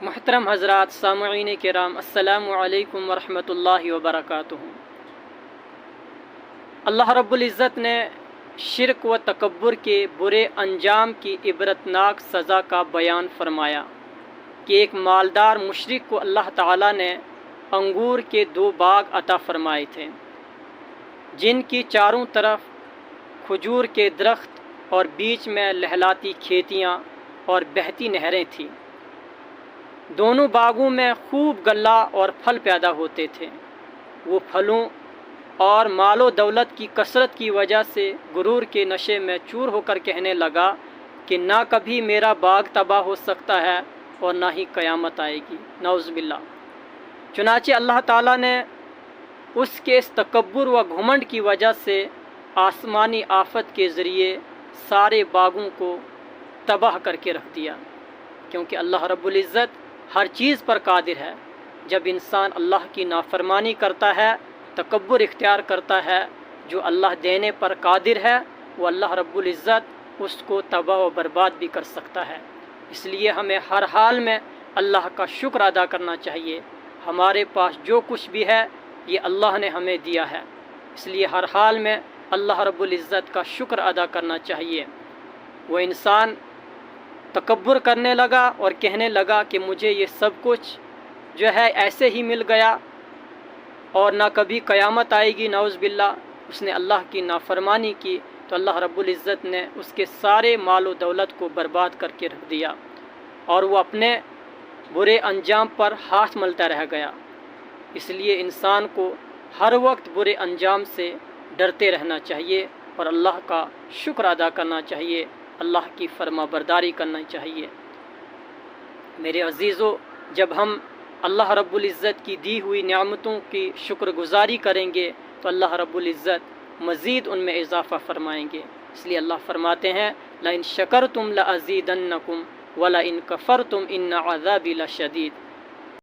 محترم حضرات سامعین کرام، السلام علیکم ورحمۃ اللہ وبرکاتہ۔ اللہ رب العزت نے شرک و تکبر کے برے انجام کی عبرتناک سزا کا بیان فرمایا کہ ایک مالدار مشرک کو اللہ تعالیٰ نے انگور کے 2 باغ عطا فرمائے تھے، جن کی چاروں طرف کھجور کے درخت اور بیچ میں لہلاتی کھیتیاں اور بہتی نہریں تھیں۔ دونوں باغوں میں خوب غلہ اور پھل پیدا ہوتے تھے۔ وہ پھلوں اور مال و دولت کی کثرت کی وجہ سے غرور کے نشے میں چور ہو کر کہنے لگا کہ نہ کبھی میرا باغ تباہ ہو سکتا ہے اور نہ ہی قیامت آئے گی، نعوذ باللہ۔ چنانچہ اللہ تعالیٰ نے اس کے اس تکبر و گھمنڈ کی وجہ سے آسمانی آفت کے ذریعے سارے باغوں کو تباہ کر کے رکھ دیا، کیونکہ اللہ رب العزت ہر چیز پر قادر ہے۔ جب انسان اللہ کی نافرمانی کرتا ہے، تکبر اختیار کرتا ہے، جو اللہ دینے پر قادر ہے، وہ اللہ رب العزت اس کو تباہ و برباد بھی کر سکتا ہے۔ اس لیے ہمیں ہر حال میں اللہ کا شکر ادا کرنا چاہیے۔ ہمارے پاس جو کچھ بھی ہے یہ اللہ نے ہمیں دیا ہے، اس لیے ہر حال میں اللہ رب العزت کا شکر ادا کرنا چاہیے۔ وہ انسان تکبر کرنے لگا اور کہنے لگا کہ مجھے یہ سب کچھ جو ہے ایسے ہی مل گیا اور نہ کبھی قیامت آئے گی، نعوذ باللہ۔ اس نے اللہ کی نافرمانی کی تو اللہ رب العزت نے اس کے سارے مال و دولت کو برباد کر کے رکھ دیا اور وہ اپنے برے انجام پر ہاتھ ملتا رہ گیا۔ اس لیے انسان کو ہر وقت برے انجام سے ڈرتے رہنا چاہیے اور اللہ کا شکر ادا کرنا چاہیے، اللہ کی فرما برداری کرنا چاہیے۔ میرے عزیزو، جب ہم اللہ رب العزت کی دی ہوئی نعمتوں کی شکر گزاری کریں گے تو اللہ رب العزت مزید ان میں اضافہ فرمائیں گے۔ اس لیے اللہ فرماتے ہیں لَإِن شَكَرْتُمْ لَأَزِيدَنَّكُمْ وَلَإِن كَفَرْتُمْ إِنَّ عَذَابِي لَشَدِيدٌ۔